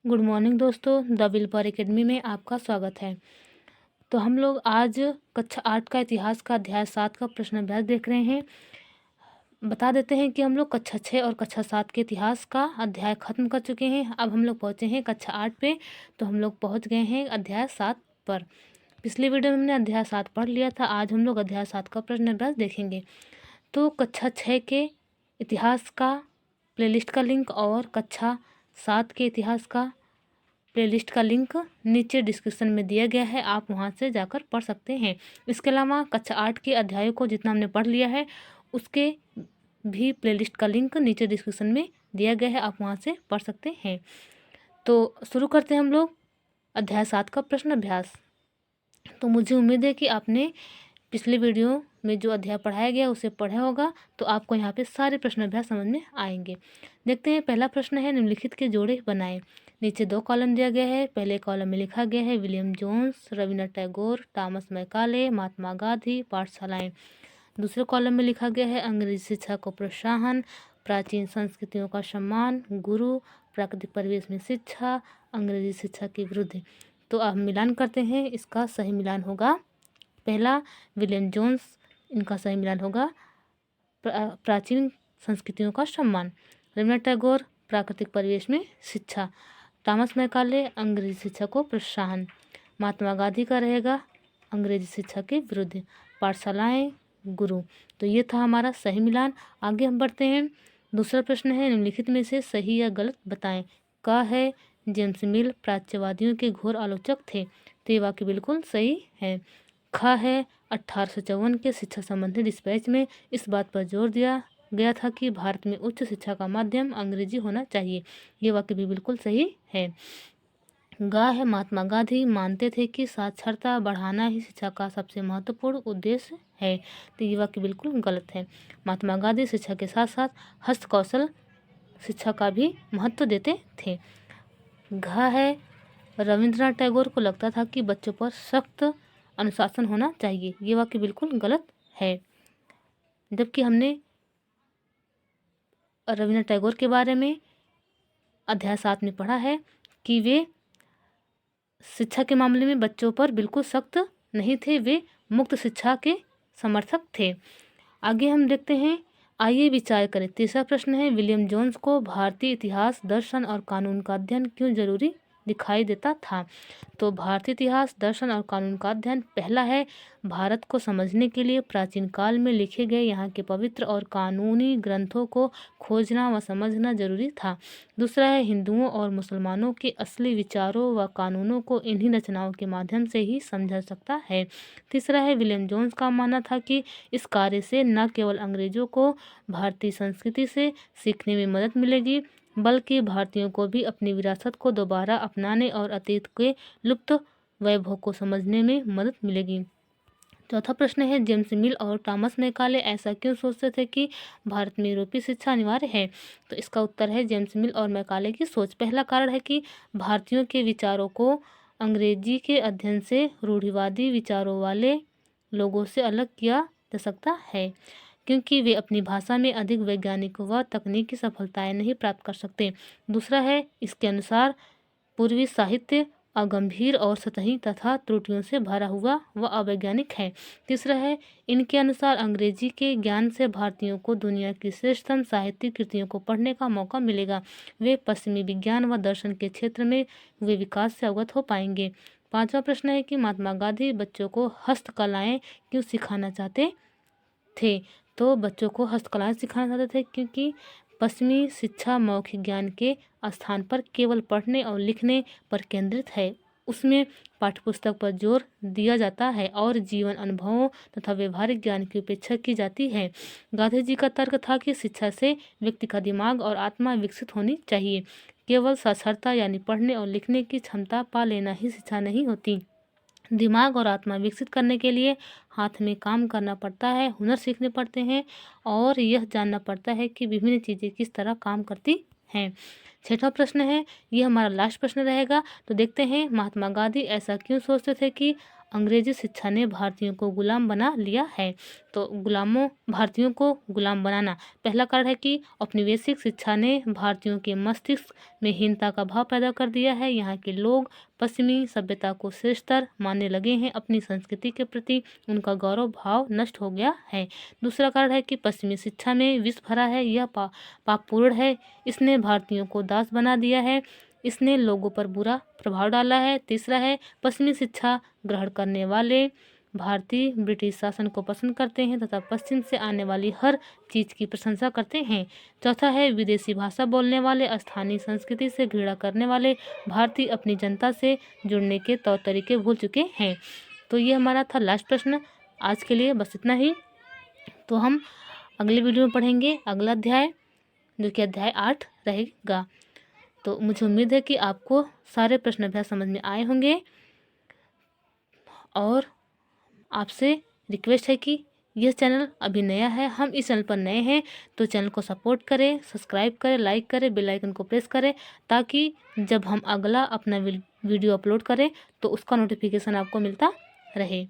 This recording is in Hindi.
गुड मॉर्निंग दोस्तों, द विल पावर एकेडमी में आपका स्वागत है। तो हम लोग आज कक्षा 8 का इतिहास का अध्याय 7 का प्रश्न अभ्यास देख रहे हैं। बता देते हैं कि हम लोग कक्षा 6 और कक्षा 7 के इतिहास का अध्याय खत्म कर चुके हैं। अब हम लोग पहुँचे हैं कक्षा 8 पे, तो हम लोग पहुँच गए हैं अध्याय 7 पर। पिछले वीडियो में हमने अध्याय 7 पढ़ लिया था। आज हम लोग अध्याय 7 का प्रश्न अभ्यास देखेंगे। तो कक्षा 6 के इतिहास का प्लेलिस्ट का लिंक और कक्षा 7 के इतिहास का प्लेलिस्ट का लिंक नीचे डिस्क्रिप्शन में दिया गया है, आप वहां से जाकर पढ़ सकते हैं। इसके अलावा कक्षा 8 के अध्यायों को जितना हमने पढ़ लिया है उसके भी प्लेलिस्ट का लिंक नीचे डिस्क्रिप्शन में दिया गया है, आप वहां से पढ़ सकते हैं। तो शुरू करते हैं हम लोग अध्याय 7 का प्रश्न अभ्यास। तो मुझे उम्मीद है कि आपने पिछले वीडियो में जो अध्याय पढ़ाया गया उसे पढ़ा होगा, तो आपको यहाँ पे सारे प्रश्न अभ्यास समझ में आएंगे। देखते हैं, पहला प्रश्न है निम्नलिखित के जोड़े बनाएं। नीचे 2 कॉलम दिया गया है। पहले कॉलम में लिखा गया है William Jones, Rabindranath Tagore, Thomas Macaulay, Mahatma Gandhi, पाठशालाएं। दूसरे कॉलम में लिखा गया है अंग्रेजी शिक्षा को प्रोत्साहन, प्राचीन संस्कृतियों का सम्मान, गुरु, प्राकृतिक परिवेश में शिक्षा, अंग्रेजी शिक्षा के विरुद्ध। तो अब मिलान करते हैं। इसका सही मिलान होगा पहला विलियम जोन्स, इनका सही मिलान होगा प्राचीन संस्कृतियों का सम्मान। रविन्द्रनाथ टैगोर, प्राकृतिक परिवेश में शिक्षा। थॉमस मैकाले, अंग्रेजी शिक्षा को प्रोत्साहन। महात्मा गांधी का रहेगा अंग्रेजी शिक्षा के विरुद्ध। पाठशालाएं, गुरु। तो ये था हमारा सही मिलान। आगे हम बढ़ते हैं। दूसरा प्रश्न है निम्नलिखित में से सही या गलत बताएं। क है जेम्स मिल प्राच्यवादियों के घोर आलोचक थे, तो ये वाक्य बिल्कुल सही है। ख है 1854 के शिक्षा संबंधी डिस्पैच में इस बात पर जोर दिया गया था कि भारत में उच्च शिक्षा का माध्यम अंग्रेजी होना चाहिए, ये वाक्य भी बिल्कुल सही है। गा है महात्मा गांधी मानते थे कि साक्षरता बढ़ाना ही शिक्षा का सबसे महत्वपूर्ण उद्देश्य है, तो ये वाक्य बिल्कुल गलत है। महात्मा गांधी शिक्षा के साथ साथ हस्तकौशल शिक्षा का भी महत्व देते थे। घ है रविन्द्रनाथ टैगोर को लगता था कि बच्चों पर सख्त अनुशासन होना चाहिए, ये वाक्य बिल्कुल गलत है। जबकि हमने रविन्द्रनाथ टैगोर के बारे में अध्याय 7 में पढ़ा है कि वे शिक्षा के मामले में बच्चों पर बिल्कुल सख्त नहीं थे, वे मुक्त शिक्षा के समर्थक थे। आगे हम देखते हैं, आइए विचार करें। तीसरा प्रश्न है विलियम जोन्स को भारतीय इतिहास, दर्शन और कानून का अध्ययन क्यों जरूरी दिखाई देता था। तो भारतीय इतिहास, दर्शन और कानून का अध्ययन पहला है भारत को समझने के लिए प्राचीन काल में लिखे गए यहाँ के पवित्र और कानूनी ग्रंथों को खोजना व समझना जरूरी था। दूसरा है हिंदुओं और मुसलमानों के असली विचारों व कानूनों को इन्हीं रचनाओं के माध्यम से ही समझा सकता है। तीसरा है विलियम जोन्स का मानना था कि इस कार्य से न केवल अंग्रेजों को भारतीय संस्कृति से सीखने में मदद मिलेगी, बल्कि भारतीयों को भी अपनी विरासत को दोबारा अपनाने और अतीत के लुप्त वैभव को समझने में मदद मिलेगी। चौथा प्रश्न है जेम्स मिल और थॉमस मैकाले ऐसा क्यों सोचते थे कि भारत में यूरोपीय शिक्षा अनिवार्य है। तो इसका उत्तर है जेम्स मिल और मैकाले की सोच। पहला कारण है कि भारतीयों के विचारों को अंग्रेजी के अध्ययन से रूढ़िवादी विचारों वाले लोगों से अलग किया जा सकता है, क्योंकि वे अपनी भाषा में अधिक वैज्ञानिक व तकनीकी सफलताएं नहीं प्राप्त कर सकते। दूसरा है इसके अनुसार पूर्वी साहित्य अगंभीर और सतही तथा त्रुटियों से भरा हुआ व अवैज्ञानिक है। तीसरा है इनके अनुसार अंग्रेजी के ज्ञान से भारतीयों को दुनिया की श्रेष्ठतम साहित्यिक कृतियों को पढ़ने का मौका मिलेगा, वे पश्चिमी विज्ञान व दर्शन के क्षेत्र में हुए विकास से अवगत हो पाएंगे। पांचवा प्रश्न है कि महात्मा गांधी बच्चों को हस्तकलाएं क्यों सिखाना चाहते थे। तो बच्चों को हस्तकलाएं सिखाना चाहते थे क्योंकि पश्चिमी शिक्षा मौखिक ज्ञान के स्थान पर केवल पढ़ने और लिखने पर केंद्रित है, उसमें पाठ्यपुस्तक पर जोर दिया जाता है और जीवन अनुभवों तथा व्यवहारिक ज्ञान की उपेक्षा की जाती है। गांधी जी का तर्क था कि शिक्षा से व्यक्ति का दिमाग और आत्मा विकसित होनी चाहिए, केवल साक्षरता यानी पढ़ने और लिखने की क्षमता पा लेना ही शिक्षा नहीं होती। दिमाग और आत्मा विकसित करने के लिए हाथ में काम करना पड़ता है, हुनर सीखने पड़ते हैं और यह जानना पड़ता है कि विभिन्न चीज़ें किस तरह काम करती हैं। छठवां प्रश्न है, यह हमारा लास्ट प्रश्न रहेगा। तो देखते हैं महात्मा गांधी ऐसा क्यों सोचते थे कि अंग्रेजी शिक्षा ने भारतीयों को गुलाम बना लिया है। तो भारतीयों को गुलाम बनाना, पहला कारण है कि औपनिवेशिक शिक्षा ने भारतीयों के मस्तिष्क में हीनता का भाव पैदा कर दिया है। यहाँ के लोग पश्चिमी सभ्यता को श्रेष्ठतर मानने लगे हैं। अपनी संस्कृति के प्रति उनका गौरव भाव नष्ट हो गया है। दूसरा कारण है कि पश्चिमी शिक्षा में विष भरा है, यह पापपूर्ण है। इसने भारतीयों को दास बना दिया है, इसने लोगों पर बुरा प्रभाव डाला है। तीसरा है, पश्चिमी शिक्षा ग्रहण करने वाले भारतीय ब्रिटिश शासन को पसंद करते हैं तथा पश्चिम से आने वाली हर चीज़ की प्रशंसा करते हैं। चौथा है, विदेशी भाषा बोलने वाले, स्थानीय संस्कृति से घृणा करने वाले भारतीय अपनी जनता से जुड़ने के तौर तरीके भूल चुके हैं। तो ये हमारा था लास्ट प्रश्न। आज के लिए बस इतना ही। तो हम अगले वीडियो में पढ़ेंगे अगला अध्याय, जो कि अध्याय 8 रहेगा। तो मुझे उम्मीद है कि आपको सारे प्रश्न अभ्यास समझ में आए होंगे, और आपसे रिक्वेस्ट है कि यह चैनल अभी नया है, हम इस चैनल पर नए हैं, तो चैनल को सपोर्ट करें, सब्सक्राइब करें, लाइक करें, बेल आइकन को प्रेस करें, ताकि जब हम अगला अपना वीडियो अपलोड करें तो उसका नोटिफिकेशन आपको मिलता रहे।